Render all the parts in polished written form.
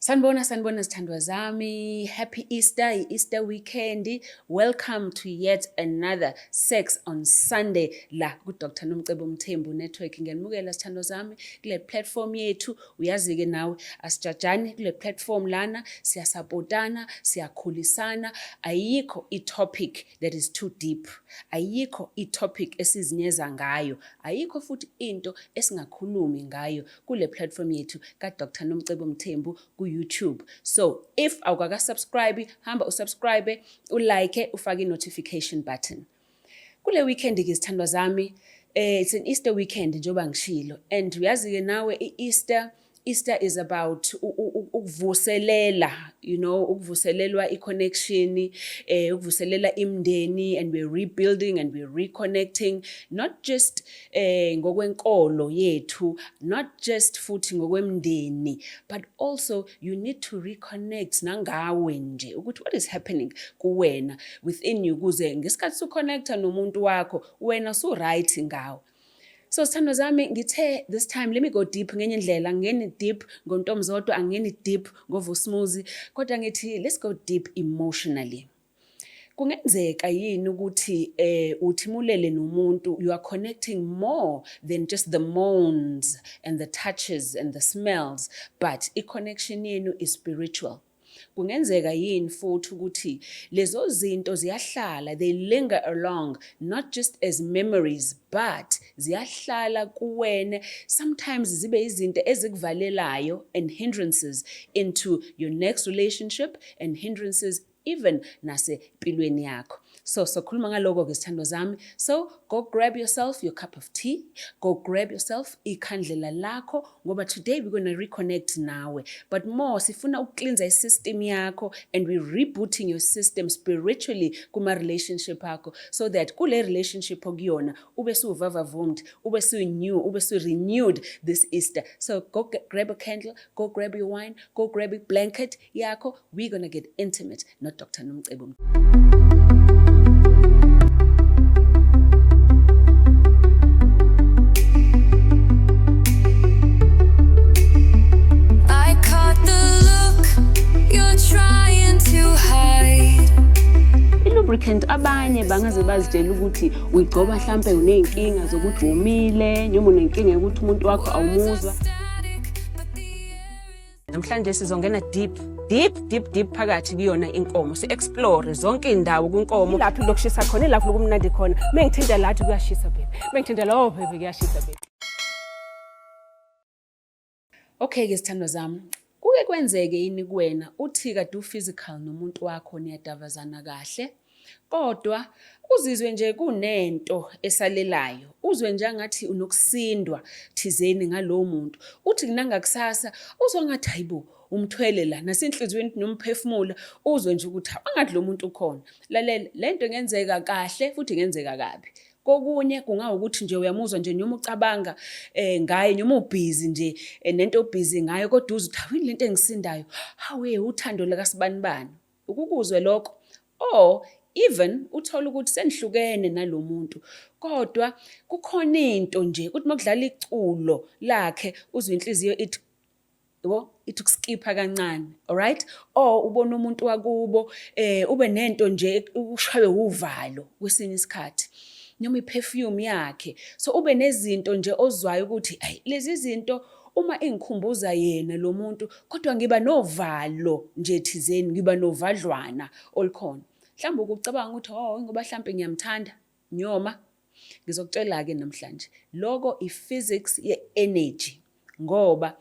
Sanibona sithandwa zami. Happy Easter, Easter weekend. Welcome to yet another Sex on Sunday la ku Dr. Nomcebo Mthembu Network. Ngiyanimukela sithandwa zami kule platform yethu. Uyazi-ke nawe asijajani kule platform lana, siyasapotana, siyakhulisana. Ayikho i-topic that is too deep. Ayikho i-topic esizinyeza ngayo. Ayikho futhi into esingakhulumi ngayo kule platform yethu ka Dr. Nomcebo Mthembu ku YouTube. So if awukaka subscribe, hamba usubscribe, ulike, ufake i-notification button. Kule weekend ke sithandwa zami, it's an Easter weekend njoba ngishilo, and uyazi-ke nawe i-Easter is about ukuvuselela, ukuvuselelwa i-connection, ukuvuselela imndeni, and we're rebuilding and we're reconnecting, not just ngokwenkolo yethu, not just futhi ngokwemndeni, but also you need to reconnect nangawe nje, ukuthi what is happening kuwena within you, kuze ngesikhathi su-connecta nomuntu wakho, wena su-right ngawo. So sithandwa zami ngithe this time let me go deep ngenye indlela, angeni deep ngontomzodwa, angeni deep ngovusmuzi, kodwa ngithi let's go deep emotionally. Kungenzeka yini ukuthi uthimulele nomuntu, you are connecting more than just the moans and the touches and the smells, but i-connection yenu is spiritual. Kungenzeka yini futhi ukuthi lezo zinto ziyahlala, they linger along, not just as memories, but ziyahlala kuwena, sometimes zibe izinto ezikuvalelayo and hindrances into your next relationship and hindrances even nasempilweni yakho. So khuluma ngaloko ke sithandwa zami. So go grab yourself your cup of tea, go grab yourself ikhandlela lakho, ngoba today we're going to reconnect nawe. But more sifuna ukuklinza i-system yakho, and we're rebooting your system spiritually kuma relationship akho, so that kule relationship okuyona ube suvavavumd, ube su-new, ube su-renewed this Easter. So go grab a candle, go grab your wine, go grab a blanket yakho. We're going to get intimate, not Dr. Nomcebo. Lubricant abanye bangaze bazitshela ukuthi uyigcoba mhlambe uneyinkinga zokuthi umile, noma unenkinga yokuthi umuntu wakho awumuzwa. Namhlanje sizongena deep phakathi kuyona inkomo, si explore zonke indawo kwinkomo. Lapho lokushisa khona, lapho lokumnandi khona. Mengithinda lathi kuyashisa baby. Mengithinda lawo baby kuyashisa baby. Okay ke sithandwa zami. Kuke kwenzeke yini kuwena uthi kade physical nomuntu wakho niyadavazana kahle, kodwa uzizwe nje kunento esalelayo, uzwe nje ngathi unokusindwa thizeni ngalowo muntu, uthi nangakusasa uzwa ngathi hayibo umthwele la nasenhlizweni nomphefumulo, uzwe nje ukuthi angathi lo muntu ukhona. Lalela, lento ngenzeka kahle futhi ngenzeka kabi. Kokunye kungawukuthi nje uyamuzwa nje noma ucabanga ngaye, noma ubhizi nje nento obhizi ngayo, kodwa uthi awini lento engisindayo, hawe uthando lakasibanibani. Ukukuzwe lokho, or even uthola ukuthi senihlukene nalomuntu, kodwa kukhona into nje ukuthi makudlala iculo lakhe uzwe inhliziyo ithi ukuskipha kancane, alright? Or ubona umuntu wakubo ube nento nje ushawe uvalo kwesinye isikhathi, noma iperfume yakhe. So ube nezinto nje ozwayo ukuthi hey, lezi zinto uma engikhumbuza yena lo muntu, kodwa ngiba novalo nje thizeni, ngiba novadlwana olukhona. Mhlawumbe ukucabanga ukuthi ngoba mhlawumbe ngiyamthanda nyoma. Ngizokutshela ke namhlanje lokho i-physics ye-energy, ngoba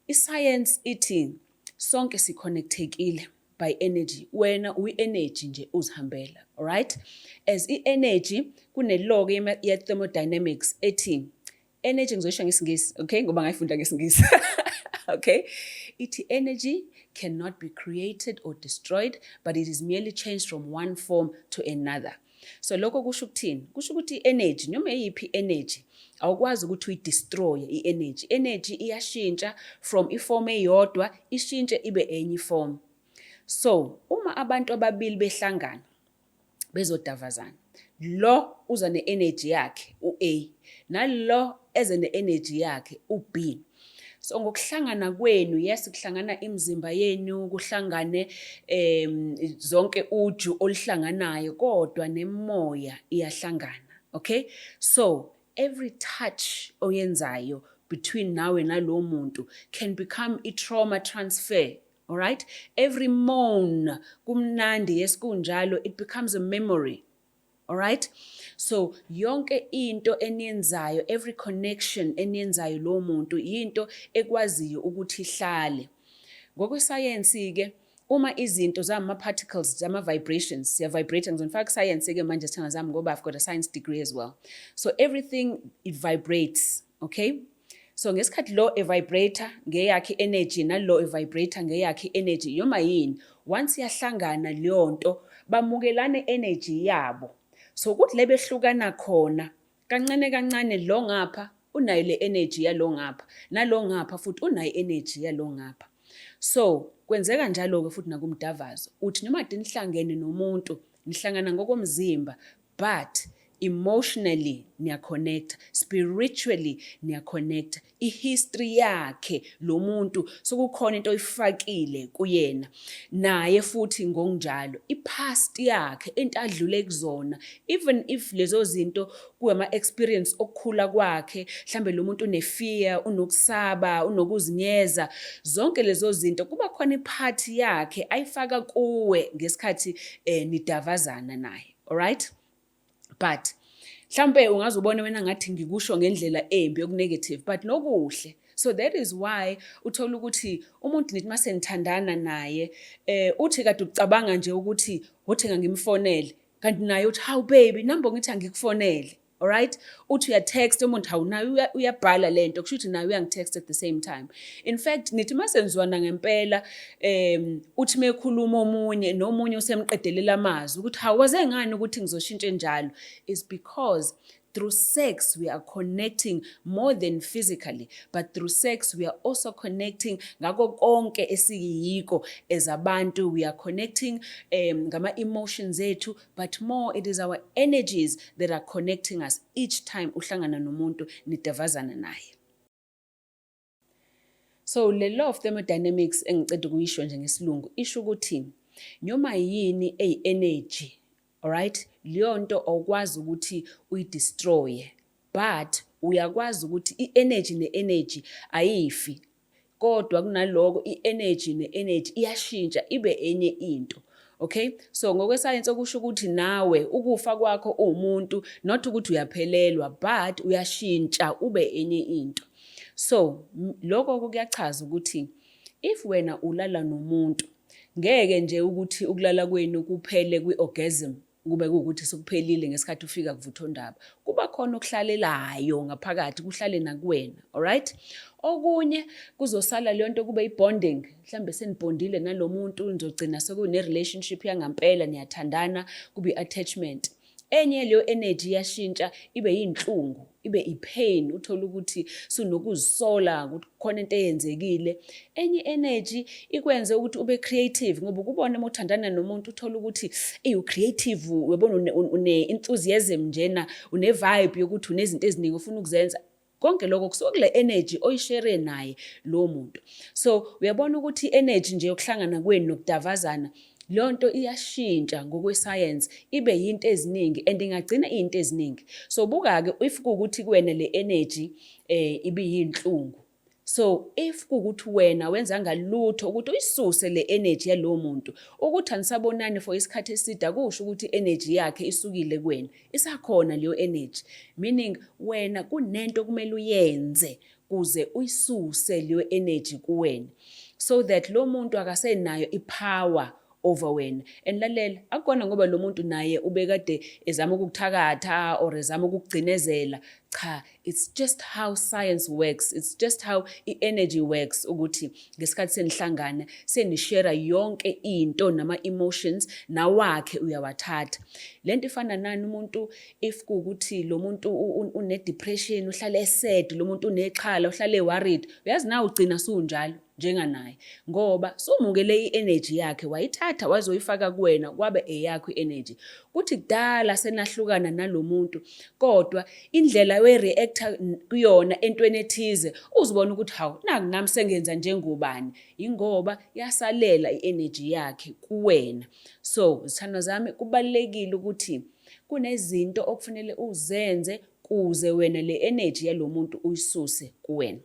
i-science ithi sonke si-connectekile by energy. Wena uyi-energy nje uzihambela, alright? As i-energy kune-law ye-thermodynamics ethi energy, ngizoyisho ngesingisi, okay, ngoba ngayifunda ngesingisi. Okay, ithi energy cannot be created or destroyed, but it is merely changed from one form to another. So lokho kusho ukuthini? Kusho ukuthi i-energy noma eyiphi energy awukwazi ukuthi uyi-destroy i-energy. Energy iyashintsha from iform eyodwa ishintshe ibe enye iform. So uma abantu ababili behlangana bezodavazana, lo uza ne-energy yakhe u-A, nalo eze ne-energy yakhe u-B. So ngokuhlangana kwenu, yes, kuhlangana imizimba yenu, kuhlangane zonke uju oluhlanganayo, kodwa nemoya iyahlangana. Okay? So every touch oyenzayo between nawe nalo muntu can become a trauma transfer. All right? Every moan kumnandi yesikunjalo, it becomes a memory. All right? So yonke into eniyenzayo, every connection eniyenzayo lo muntu into ekwaziyo ukuthi ihlale. Ngokwesayensi ke, uma izinto zama-particles, zama-vibrations, siya-vibrate, ngizonifaka science ke manje sithanga zami ngoba I've got a science degree as well. So everything, it vibrates, okay? So ngesikhathi lo e-vibrator ngeyakhe energy, nalo e-vibrator ngeyakhe energy, yoma yini, once yahlangana leyo nto, bamukelane energy yabo. So ukuthi le behlukana khona, kancane kancane lo ngapha, unayo le energy yalo ngapha, nalo ngapha futhi unayo energy yalo ngapha. So, kwenzeka njalo-ke futhi nakumdavazo. Uthi noma nihlangene nomuntu, nihlangana ngokomzimba, but emotionally niya-connect, spiritually niya-connect. I-history yakhe lo muntu, so kukhona into oyifakile kuyena. Naye futhi ngokunjalo, i-past yakhe, into adlule kuzona, even if lezo zinto kuyama-experience okukhula kwakhe, mhlambe lo muntu une-fear, unokusaba, unokuzinyeza, zonke lezo zinto, kuba khona iphathi yakhe ayifaka kuwe ngesikhathi nidavazana naye. Alright? But mhlambe ungazubona wena ngathi ngikusho ngendlela embi yokunegative, but nokuhle. So that is why uthola ukuthi umuntu nithi mase nithandana naye, uthi kade ucabanga nje ukuthi uthi ngimfonele, kanti naye uthi hawu baby nambo ngithi angikufonele. Alright? Uthi uya-text umuntu hawu naye uyabhala lento, kusho ukuthi naye uyangitext at the same time. In fact, nithi masenzwana ngempela, uthi mekhuluma omunye nomunye usemqedelela amazwi ukuthi hawu waze ngani ukuthi ngizoshintshe njalo, is because through sex, we are connecting more than physically, but through sex, we are also connecting ngako konke esiyiko as abantu. We are connecting ngama-emotions ethu, but more it is our energies that are connecting us each time uhlangana nomuntu nidavazana naye. So le law of thermodynamics engiceda ukuyisho nje ngesilungu isho ukuthi noma yini energy, alright, leyo nto awukwazi ukuthi uyidestroye, but uyakwazi ukuthi i-energy ne-energy ayifi, kodwa kunaloko i-energy ne-energy iyashintsha ibe enye into. Okay? So ngokwesayensi okusho ukuthi nawe ukufa kwakho umuntu, not ukuthi uyaphelelwa, but uyashintsha ube enye into. So lokho kuyachaza ukuthi if wena ulala nomuntu, ngeke nje ukuthi ukulala kwenu kuphele kwi-orgasm, kube kuwukuthi sekuphelile ngesikhathi ufika kuvuthondaba. Kuba khona okuhlalelayo ngaphakathi, kuhlale nakuwena. Alright? Okunye kuzosala leyo nto kube i-bonding, mhlambe senibondile nalo muntu, nizogcina sekune-relationship yangampela, niyathandana, kube i-attachment. Enye leyo energy iyashintsha ibe yinhlungu, ibe i-pain, uthola ukuthi sunokuzisola ukuthi khona into eyenzekile. Enye energy ikwenze ukuthi ube creative, ngoba ukubona uma uthandana nomuntu uthola ukuthi u-creative, uyabona une-enthusiasm njena, une-vibe yokuthi unezinto eziningi ufuna ukuzenza. Konke lokho kusuka kule energy oyishare naye lo muntu. So uyabona ukuthi i-energy nje yokuhlangana kwenu nokudavazana, leyo nto iyashintsha ngokwesayensi ibe yinto eziningi and ingagcina iy'nto eziningi. So buka-ke if kuwukuthi kuwena le energy ibe yinhlungu. So if kuwukuthi wena wenza ngalutho ukuthi uyisuse le energy yalowo muntu, ukuthi anisabonani for isikhathi eside, akusho ukuthi energy yakhe isukile kuwena, isakhona leyo energy. Meaning wena kunento kumele uyenze kuze uyisuse leyo energy kuwena, so that lo muntu akasenayo ipower over wena. And lalela, akukona ngoba lo muntu naye ubekade ezama ukukuthakatha or ezama ukukugcinezela. Cha, it's just how science works. It's just how energy works, ukuthi ngesikhathi senihlangana senishare yonke into nama-emotions nawakhe uyawathatha. Lento ifana nani umuntu if kuwukuthi lo muntu une-depression, uhlale esed, lo muntu unexhala, uhlale worried, uyazi nawe ugcina sunjalo njenganaye, ngoba sumukele i-energy yakhe wayithatha wazoyifaka kuwena kwabe eyakho i-energy. Kuthi kudala senahlukana nalo muntu, kodwa indlela nawe reacta kuyona entweni ethize uzibona ukuthi hawu naku nami sengenza njengobani ingoba yasalela i-energy yakhe kuwena. So zithandwa zami kubalekile ukuthi kunezinto okufanele uzenze kuze wena le energy yalo muntu uyisuse kuwena.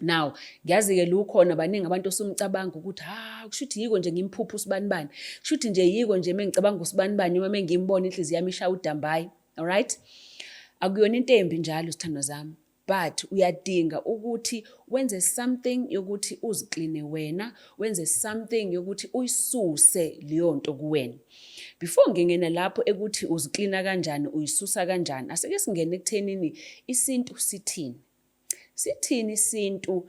Now ngiyazi-ke lukhona baningi abantu osumcabanga ukuthi kushuthi yiko nje ngimphupha usibanibani, kushuthi nje yiko nje mengicabanga usibanibani noma mengimbona inhliziyo yami ishaya udambayi. Alright, akuyona into embi njalo zithandwa zami, but uyadinga ukuthi wenze something yokuthi uzikline wena, wenze something yokuthi uyisuse leyo nto kuwena. Before ngingena lapho ekuthi uziklina kanjani, uyisusa kanjani, asike singene ekuthenini isintu sithini. Sithini isintu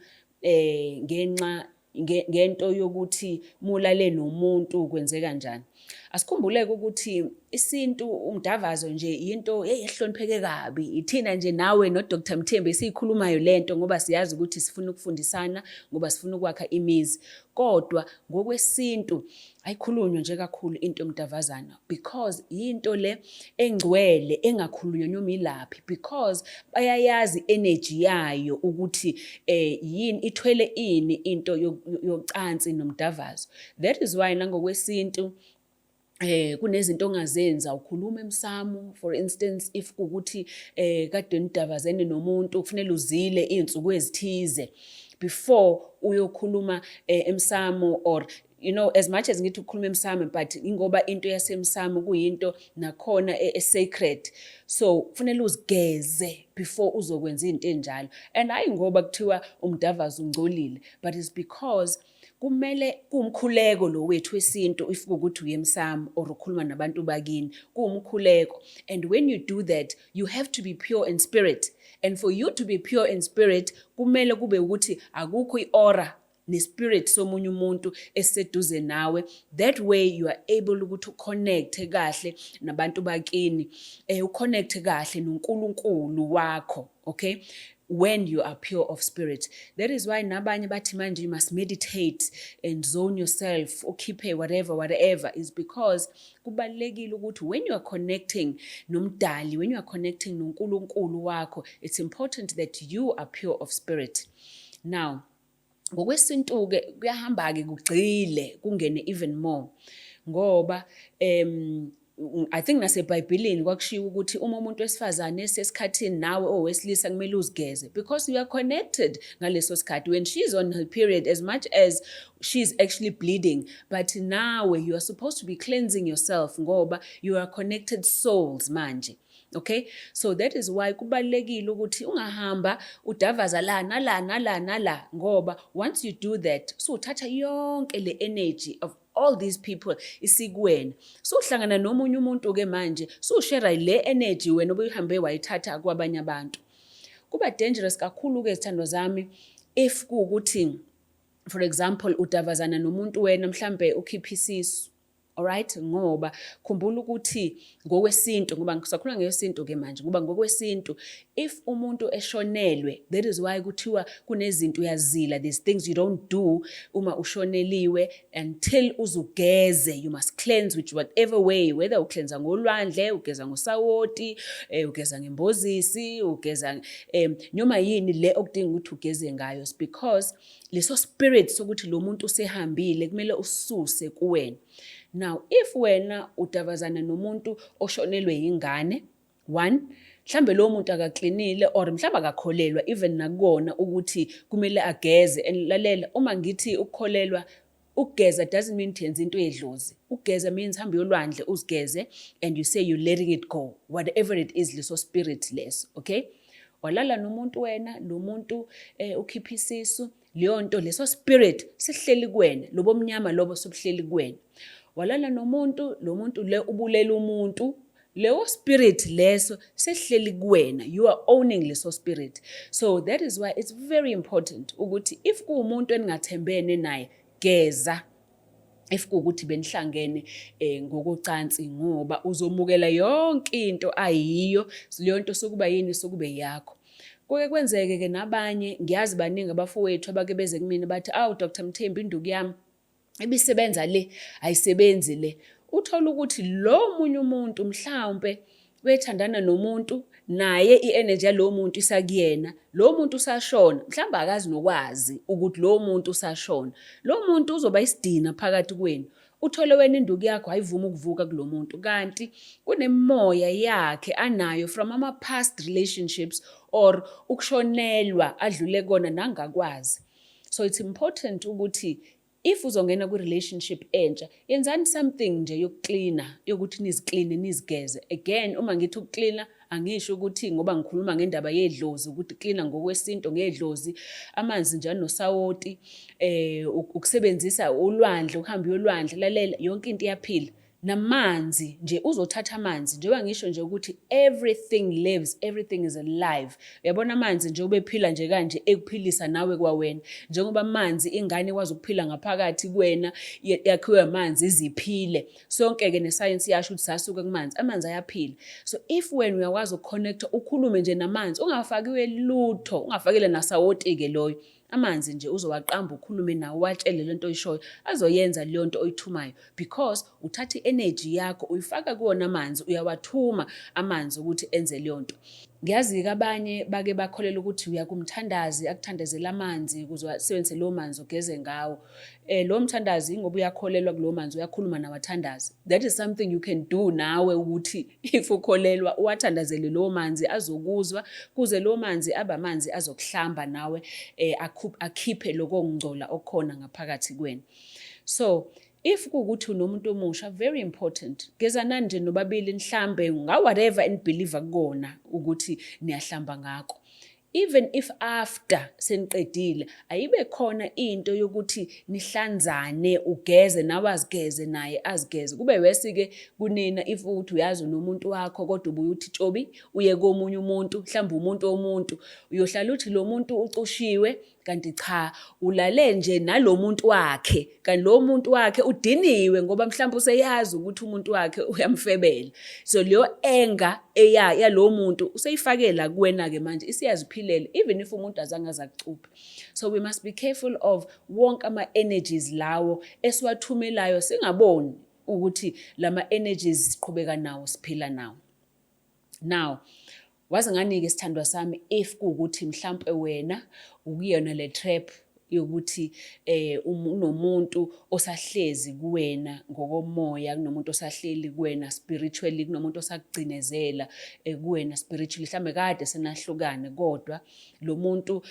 ngenxa ngento yokuthi mulale nomuntu kwenze kanjani. Asikhumbuleke ukuthi isintu umdavazo nje into ehlonipheke kabi. Ithina nje nawe no Dr. Mthembu esiyikhulumayo lento ngoba siyazi ukuthi sifuna ukufundisana, ngoba sifuna ukwakha imizi. Kodwa ngokwesintu ayikhulunywa nje kakhulu into yomdavazana because into le engcwele engakhulunywa noma ilaphi, because bayayazi energy yayo ukuthi yini ithwele ini into yocansi nomdavazo. That is why nangokwesintu kunezinto ongazenza, ukhuluma emsamo. For instance, if ukuthi kade nidavazene nomuntu kufanele uzile izinsuku ezithize before uyokhuluma emsamo, or you know, as much as ngithi ukukhuluma emsamo, but ingoba into yasemsamo kuyinto nakhona sacred, so kufanele uzigeze before uzokwenza into enjalo. And hayi ngoba kuthiwa umdavazo ungcolile, but it's because kumele kumkhuleko lo wethu wesintu if ukuthi uyemsamo or ukhuluma nabantu bakini, kumkhuleko. And when you do that, you have to be pure in spirit. And for you to be pure in spirit, kumele kube ukuthi akukho i-aura ne-spirit somunye umuntu eseduze nawe. That way you are able ukuthi uconnect kahle nabantu bakini, uconnect kahle noNkulunkulu wakho, okay? When you are pure of spirit. That is why nabanye bathi manje you must meditate and zone yourself, ukhiphe whatever, is because kubalekile ukuthi when you are connecting nomdali, when you are connecting noNkulunkulu wakho, it's important that you are pure of spirit. Now, ngokwesintu-ke kuyahamba-ke kugcile kungene even more ngoba I think naseBhayibhelini kwakushiwo ukuthi uma umuntu wesifazane esesikhathini nawe owesilisa kumele uzigeze, because you are connected ngaleso sikhathi. When she's on her period, as much as she's actually bleeding, but nawe you are supposed to be cleansing yourself ngoba you are connected souls manje. Okay, so that is why kubalekile ukuthi ungahamba udavaza la nala ngoba once you do that so uthatha yonke le energy of all these people isikuwena, so uhlangana nomunye umuntu ke manje so ushare le energy wena obuyihambe wayithatha kwabanye abantu. Kuba dangerous kakhulu ke zithandwa zami if kuukuthi for example udavazana nomuntu wena mhlambe ukhipha isisu. Alright, ngoba khumbula ukuthi ngokwesintu, ngoba ngisakhuluma ngesintu ke manje, ngoba ngokwesintu if umuntu eshonelwe, that is why kuthiwa kunezinto uyazila, there's things you don't do uma ushoneliwe until uzugeze. You must cleanse with whatever way, whether uklenza ngolwandle, ugeza ngosawoti, ugeza ngembozisi, ugeza noma yini le okudinga ukuthi ugeze ngayo, because leso spirit sokuthi lo muntu usehambile kumele ususe kuwena. Now, if wena udavazana nomuntu oshonelwe ingane, one, mhlambe lo muntu akaklinile or mhlamba akakholelwa even nakona ukuthi kumele ageze. And lalela, uma ngithi ukukholelwa, ukugeza doesn't mean tenza into edlozi. Ukugeza means hamba yolwandle uzigeze and you say you're letting it go, whatever it is, leso spirit leso, okay? Walala nomuntu wena, lo muntu ukhipha isisu, leyo nto leso spirit sihleli kuwena, lobo mnyama lobo sobuhleli kuwena. Walala nomuntu, lo muntu le ubulela umuntu, leyo spirit leso sehleli kuwena. You are owning leso spirit. So that is why it's very important ukuthi if kuumuntu eningathembene naye, geza. If kuukuthi benihlangene ngokocansi, ngoba uzomukela yonke into ayiyo, leyo nto sokuba yini sokube yakho. Kuke kwenzeke ke nabanye, ngiyazi baningi abafowethu abake beze kumina bathi Dr. Mthembu induku yami ibisebenza le ayisebenzi le. Uthola ukuthi lo munye umuntu mhlawumbe wethandana nomuntu naye i-energy yalowo muntu isakuyena, lo muntu usashona, mhlawumbe akazi nokwazi ukuthi lo muntu usashona. Lo muntu uzoba isidina phakathi kwenu. Uthole wena induku yakho ayivumi ukuvuka kulo muntu, kanti kunemimoya yakhe anayo from ama-past relationships or ukushonelwa adlule kona nangakwazi. So it's important ukuthi if uzongena kwi-relationship entsha, yenzani something nje yokuklina, yokuthi nizikline, nizigeze. Again, uma ngithi ukuklina, angisho ukuthi ngoba ngikhuluma ngendaba yedlozi, ukuthi klina ngokwesinto ngedlozi, amanzi njalo nosawoti, ukusebenzisa ulwandle, ukuhamba uyolwandle, lalela, yonke into iyaphila. Namanzi nje, uzothatha amanzi, njengoba ngisho nje ukuthi everything lives, everything is alive. Uyabona amanzi nje ubephila nje kanje ekuphilisa nawe kwawena. Njengoba amanzi ingane ikwazi ukuphila ngaphakathi kuwena, yakhiwe amanzi iziphile. Sonke-ke nesayensi yasho ukuthi sasuka kumanzi, amanzi ayaphila. So if wena uyakwazi ukuconnecta, ukhulume nje namanzi, ungafakiwe lutho, ungafakile nasawoti-ke loyo. Amanzi nje uzowaqamba ukhulume nawo, watshele lento oyishoyo, azoyenza leyo nto oyithumayo, because uthatha i-energy yakho uyifaka kuwona amanzi, uyawathuma amanzi ukuthi enze leyo nto. Ngiyazi-ke abanye bake bakholela ukuthi uya kumthandazi akuthandazele amanzi ukuze wasebenzise lowo manzi ugeze ngawo. Lowo mthandazi ngoba uyakholelwa kulowo manzi, uyakhuluma nabathandazi. That is something you can do nawe ukuthi if ukholelwa uwathandazele lowo manzi azokuzwa, kuze lowo manzi abamanzi azokuhlamba nawe, akhiphe lokho kungcola okhona ngaphakathi kwena. So if kuwukuthi unomuntu omusha, very important, gezanani nje nobabili nihlambe whatever enibhiliva kukona ukuthi niyahlamba ngako. Even if after seniqedile, ayibe khona into yokuthi nihlanzane, ugeze nawe azigeze naye azigeze. Kube wesi-ke kunina if uthi uyazi nomuntu wakho kodwa ubuye uthi tshobi uye komunye umuntu, mhlawumbe umuntu uyohlala uthi lo muntu ucushiwe, kanti cha, ulale nje nalo muntu wakhe, kanti lo muntu wakhe udiniwe ngoba mhlawumbe useyazi ukuthi umuntu wakhe uyamfebela. So leyo enga yalo muntu useyifakela kuwena-ke manje, isiyaziphilele even if umuntu azange azakucuphe. So we must be careful of wonke ama-energies lawo esiwathumelayo, singaboni ukuthi lama-energies siqhubeka nawo, siphila nawo. Now, wazi ngani-ke sithandwa sami, if kuwukuthi mhlampe wena ukuyona le trap yokuthi unomuntu osahlezi kuwena ngokomoya, kunomuntu osahleli kuwena spiritually, kunomuntu osakugcinezela kuwena spiritually, mhlambe kade senahlukane, kodwa lo muntu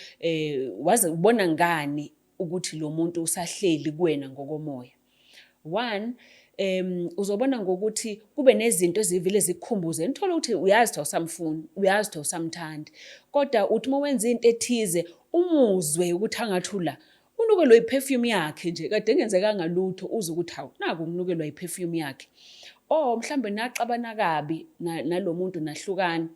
waze ubona ngani ukuthi lo muntu usahleli kuwena ngokomoya. One, uzobona ngokuthi kube nezinto ezivile zikukhumbuze. Nithola ukuthi uyazi ukuthi awusamfuni, uyazi ukuthi awusamthandi, kodwa uthi uma wenza into ethize umuzwe ukuthi angathula unukelwa iperfume yakhe nje, kade engenzekanga lutho, uze ukuthi hawu naku ukunukelwa iperfume yakhe. Mhlambe naxabana kabi nalo muntu nahlukana,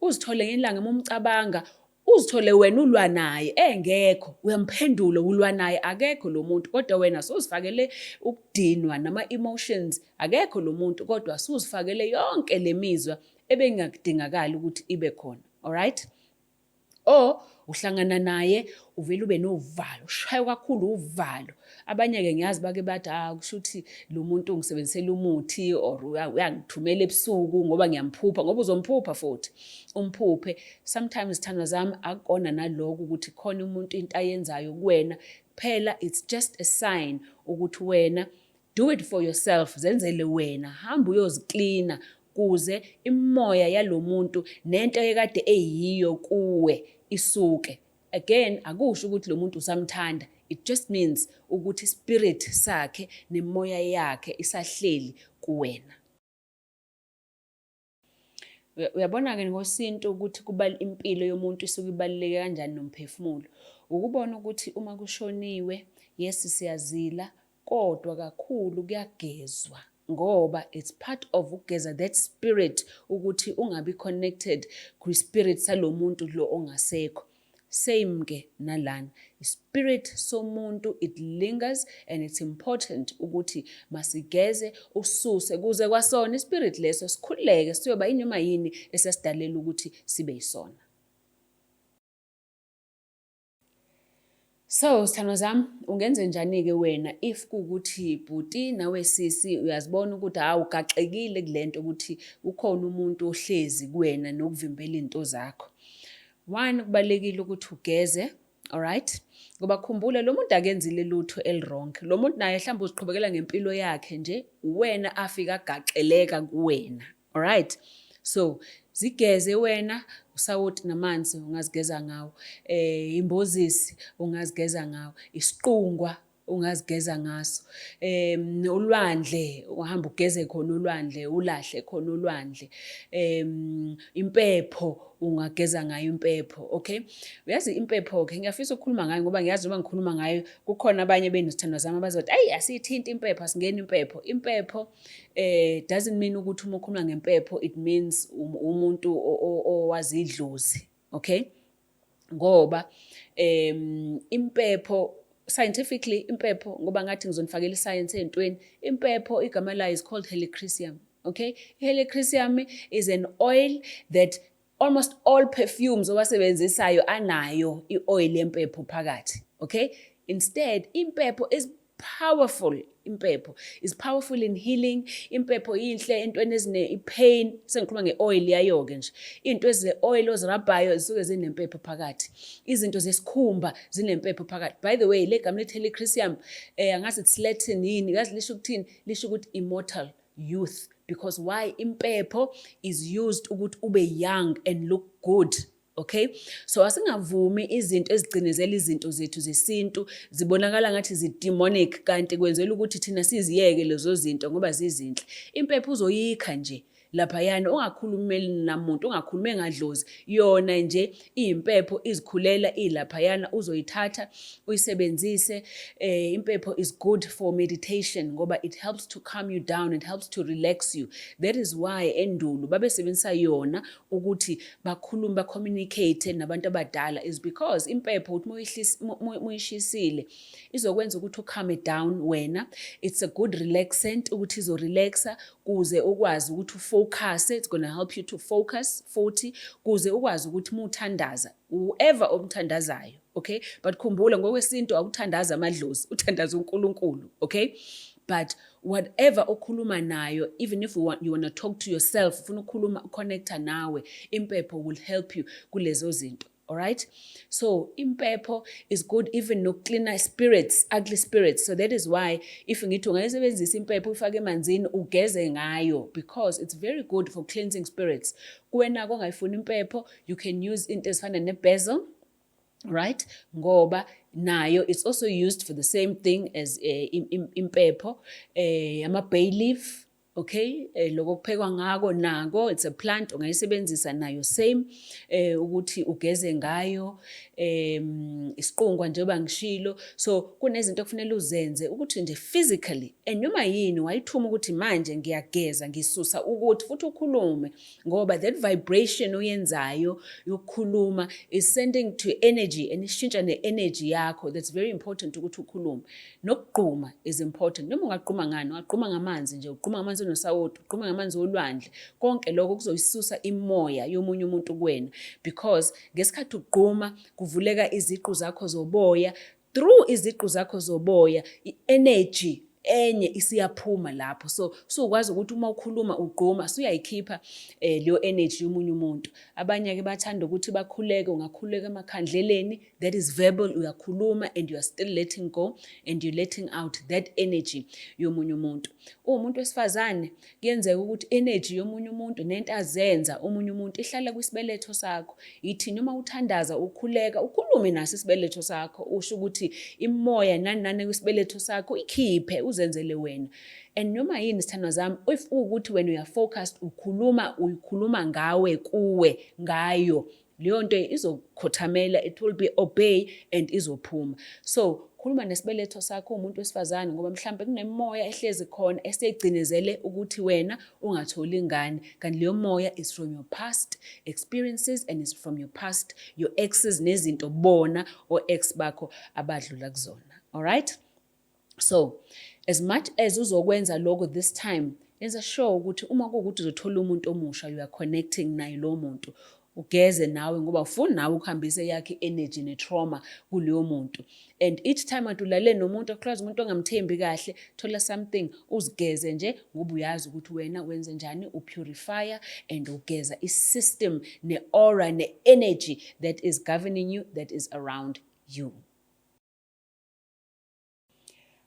uzithole ngelanga momcabanga, uzithole wena ulwa naye engekho, uyamphendula ulwa naye akekho lo muntu, kodwa wena sozifakele ukudinwa nama-emotions, akekho lo muntu, kodwa sozifakele yonke le mizwa ebengakudingakala ukuthi ibe khona. Alright? Uhlangana naye uvele ube novalo, ushaywe kakhulu uvalo. Abanye-ke ngiyazi bake bathi kusho ukuthi lo muntu ungisebenzisela umuthi or uyangithumela ebusuku ngoba ngiyamphupha, ngoba uzomphupha futhi umphuphe. Sometimes thandwa zami akukona naloko ukuthi khona umuntu into ayenzayo kuwena, phela it's just a sign ukuthi wena do it for yourself, zenzele wena, hamba uyoziklina kuze imimoya yalo muntu nento ekade eyiyo kuwe isuke. Again, akusho ukuthi lo muntu usamthanda, it just means ukuthi spirit sakhe nemoya yakhe isahleli kuwena. Uyabona-ke ngosinto ukuthi impilo yomuntu isuke ibaluleke kanjani nomphefumulo. Ukubona ukuthi uma kushoniwe, yes siyazila, kodwa kakhulu kuyagezwa, ngoba it's part of ukugeza that spirit ukuthi ungabi connected kwi-spirit salo muntu lo ongasekho. Same-ke nalana, ispirit somuntu it lingers, and it's important ukuthi masigeze ususe kuze kwasona ispirit leso sikhululeke siyoba inoma yini esesidalela ukuthi sibe yisona. So, sithando zami, ungenze njani-ke wena if kuwukuthi bhuti nawe sisi uyazibona ukuthi ugaxekile kulento ukuthi ukhona umuntu ohlezi kuwena nokuvimbela into zakho. One, kubalulekile ukuthi ugeze, alright? Ngoba khumbula lo muntu akenzile lutho elwrong. Lo muntu naye mhlawumbe uziqhubekela ngempilo yakhe nje, wena afika agaxeleka kuwena, alright? So, zigeze wena, usawoti namanzi ungazigeza ngawo, imbozisi ungazigeza ngawo, isiqungwa ungazigeza ngaso, ulwandle uhamba ugeze khona ulwandle, ulahle khona ulwandle, impepho ungageza ngayo impepho, okay? Uyazi impepho-ke ngiyafisa ukukhuluma ngayo ngoba ngiyazi uma ngikhuluma ngayo kukhona abanye benizithandwa zami abazothi ayi asiyithinta impepho asingeni impepho. Impepho doesn't mean ukuthi uma ukhuluma ngempepho it means umuntu owazi idlozi, okay? Ngoba impepho scientifically impepho ngoba ngathi ngizonifakela iscience entweni, impepho igama layo is called helichrysum, okay? Helichrysum is an oil that almost all perfumes owasebenzisayo anayo i-oil yempepho phakathi, okay? Instead, impepho is powerful. Impepho is powerful in healing. Impepho inhle entweni ezine-pain. Sengikhuluma nge-oil yayo-ke nje. Into oil ozirabhayo zisuke zinempepho phakathi. Izinto zesikhumba zinempepho phakathi. By the way, le gama lithi helichrysum, angazi it's Latin yini, yazi lisho ukuthini? Lisho ukuthi immortal youth. Because why? Impepho is used ukuthi ube young and look good. Okay? So asingavumi izinto ezigcinezela izinto zethu zesintu zibonakala ngathi zi-demonic kanti kwenzela ukuthi thina siziyeke lezo zinto ngoba zizinhle. Impepho uzoyikha nje laphayana ungakhulumeli namuntu, ungakhulume ngadlozi, yona nje iyimpepho izikhulela ilaphayana uzoyithatha uyisebenzise. Impepho is good for meditation ngoba it helps to calm you down, it helps to relax you. That is why endulo babesebenzisa yona ukuthi bakhulume communicate nabantu abadala is because impepho uthi muyishisile izokwenza ukuthi calm down wena. It's a good relaxant ukuthi izorelaxa kuze ukwazi ukuthi focus, it's going to help you to focus futhi kuze ukwazi ukuthi muthandaza whoever omthandazayo, okay? But khumbula ngokwesintu awuthandaza amadlozi, uthandaza uNkulunkulu, okay? But whatever okhuluma nayo, even if you want to talk to yourself, ufuna ukukhuluma connecta nawe, impepho will help you kulezo zinto. All right? So, impepho is good even no cleaner spirits, ugly spirits. So that is why if ngithi ungayisebenzisa impepho ufake emanzini ugeze ngayo because it's very good for cleansing spirits. Kuwena ongayifuni impepho, you can use into ezifana nebasil, right? Ngoba nayo it's also used for the same thing as impepho, ama bay leaf. Okay, lokho kuphekwa ngako nako it's a plant ungayisebenzisa nayo same ukuthi ugeze ngayo, isiqungwa njengoba ngishilo. So kunezinto okufanele uzenze ukuthi nje physically and noma yini wayithuma ukuthi manje ngiyageza ngisusa ukuthi futhi ukhulume ngoba that vibration oyenzayo yokukhuluma is sending to energy and ishintsha ne-energy yakho. That's very important ukuthi ukhulume. Nokugquma is important. Noma ungaqhuma ngani, ungaqhuma ngamanzi nje, uqhuma ngamanzi onosawoti, uqhuma ngamanzi olwandle, konke lokho kuzoyisusa imoya yomunye umuntu kuwena because ngesikhathi uqhuma kuvuleka iziqu zakho zoboya. Through iziqu zakho zoboya i-energy enye isiyaphuma lapho. So ukwazi ukuthi uma ukhuluma ugquma uyayikhipha leyo energy yomunye umuntu. Abanye ke bathanda ukuthi bakhuleke, ungakhuleka emakhandleleni, that is verbal, uyakhuluma and you are still letting go and you letting out that energy yomunye umuntu. Umuntu wesifazane kuyenzeka ukuthi energy yomunye umuntu nento azenza omunye umuntu ihlala kwisibeletho sakho. Yithi noma uthandaza ukhuleka ukhulume naso isibeletho sakho usho ukuthi imoya nani kwisibeletho sakho ikhiphe uzenzele wena. And noma yini sithandwa zami, if ukuthi wena uyafocused uyikhuluma ngawe kuwe ngayo, leyo nto izokhothamela, it will be obey and izophuma. So khuluma nesibeletho sakho umuntu wesifazane ngoba mhlambe kunemoya ehlezi khona esegcinezele ukuthi wena ungatholi ingane, kanti leyo moya is from your past experiences and is from your past, your exes nezinto bona o ex bakho abadlula kuzona. All right? So as much as uzokwenza lokho this time, yenza sure ukuthi uma kuwukuthi uzothola umuntu omusha, you are connecting naye lo muntu. ugeze nawe ngoba ufuni nawe ukuhambise yakhe energy ne-trauma kuleyo muntu. And each time ulale nomuntu oclose, umuntu ongamthembi kahle, thola something uzigeze nje ngoba uyazi ukuthi wena wenze njani, upurifier and ugeza i-system ne-aura ne-energy that is governing you, that is around you.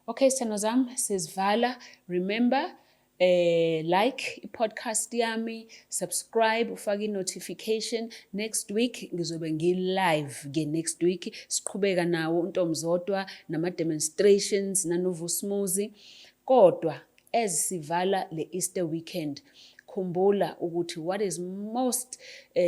Okay, sithando zami, sizivala. Remember, like i-podcast yami, subscribe, ufake i-notification. Next week ngizobe ngi-live next week siqhubeka nawo uNtomzodwa nama-demonstrations nanovusumuzi. Kodwa as sivala le Easter weekend, khumbula ukuthi what is most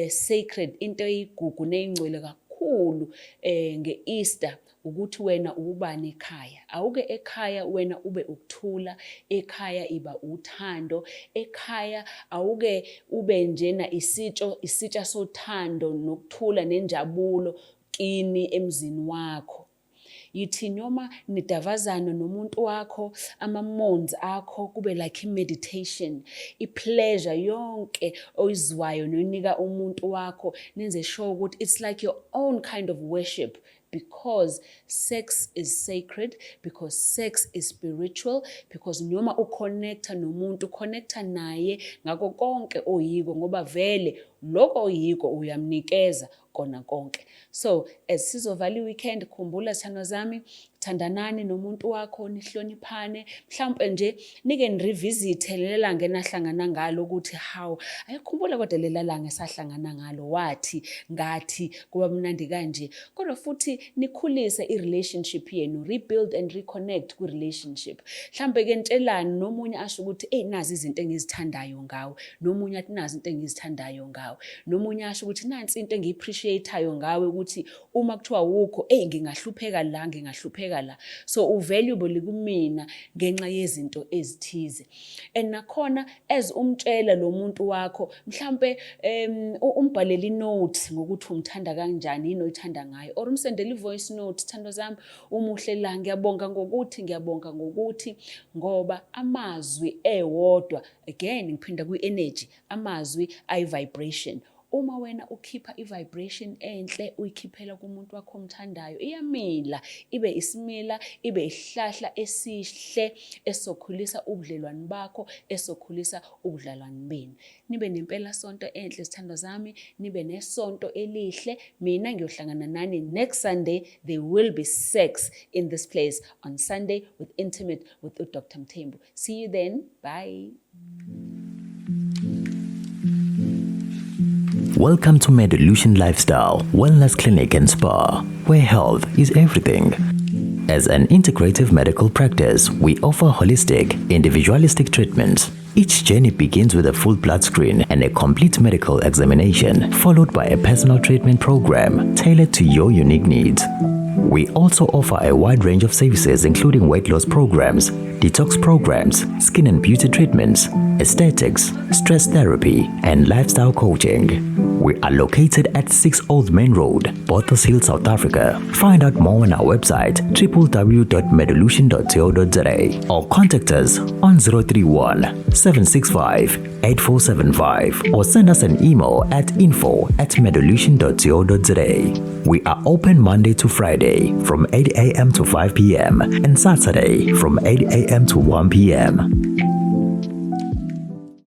sacred, into eyigugu neyingcwele kakhulu nge-Easter ukuthi wena ubani ekhaya. Awuke ekhaya wena ube ukuthula, ekhaya iba uthando, ekhaya awuke ube njena isitsha sothando nokuthula nenjabulo kini emzini wakho. Yithi noma nidavazana nomuntu wakho, ama-mons akho kube like i-meditation, i-pleasure yonke oyizwayo noyinika umuntu wakho, nenze sure ukuthi it's like your own kind of worship. Because sex is sacred, because sex is spiritual, because noma uconnecta nomuntu, connecta naye ngako konke oyiko ngoba vele lokho oyiko uyamnikeza kona konke. So as sizovala i-weekend, khumbula sithando zami, thandanani nomuntu wakho, nihloniphane, mhlawumbe nje nike nirevisithe leli langa enahlangana ngalo ukuthi how ayikhumbula kodwa leli langa esahlangana ngalo, wathi ngathi kuba mnandi kanje. Kodwa futhi nikhulise i-relationship yenu, rebuild and reconnect ku-relationship. Mhlawumbe ke ntshelani nomunye asho ukuthi nazi izinto engizithandayo ngawe, nomunye athi nazi into engizithandayo ngawe, nomunye asho ukuthi nansi into engiyi-appreciate-ayo ngawe ukuthi uma kuthiwa wukho ngingahlupheka la. So uvaluable kumina ngenxa yezinto ezithize. And nakhona as umtshela lo muntu wakho, mhlambe umbhalele i-note ngokuthi umthanda kanjani, yini oyithanda ngayo, or umsendele i-voice note, thando zami umuhle la, ngiyabonga ngokuthi, ngoba amazwi ewodwa, again ngiphinda kwi-energy, amazwi ayi-vibration. Uma wena ukhipha i-vibration enhle uyikhiphela kumuntu wakho omthandayo, iyamila, ibe isimila, ibe isihlahla esihle esokhulisa ubudlelwane bakho, esokhulisa ubudlelwane benu. Nibe nempela sonto enhle sithando zami, nibe nesonto elihle. Mina ngiyohlangana nani next Sunday. There will be sex in this place on Sunday with Intimate with Dr. Mthembu. See you then. Bye. Welcome to Medelution Lifestyle, Wellness Clinic and Spa, where health is everything. As an integrative medical practice, we offer holistic, individualistic treatments. Each journey begins with a full blood screen and a complete medical examination, followed by a personal treatment program tailored to your unique needs. We also offer a wide range of services including weight loss programs, detox programs, skin and beauty treatments, aesthetics, stress therapy, and lifestyle coaching. We are located at 6 Old Main Road, Bothos Hill, South Africa. Find out more on our website www.medelution.co.za or contact us on 031 765 8475 or send us an email at info@medelution.co.za. We are open Monday to Friday from 8 a.m. to 5 p.m. and Saturday from 8 a.m. to 1 p.m.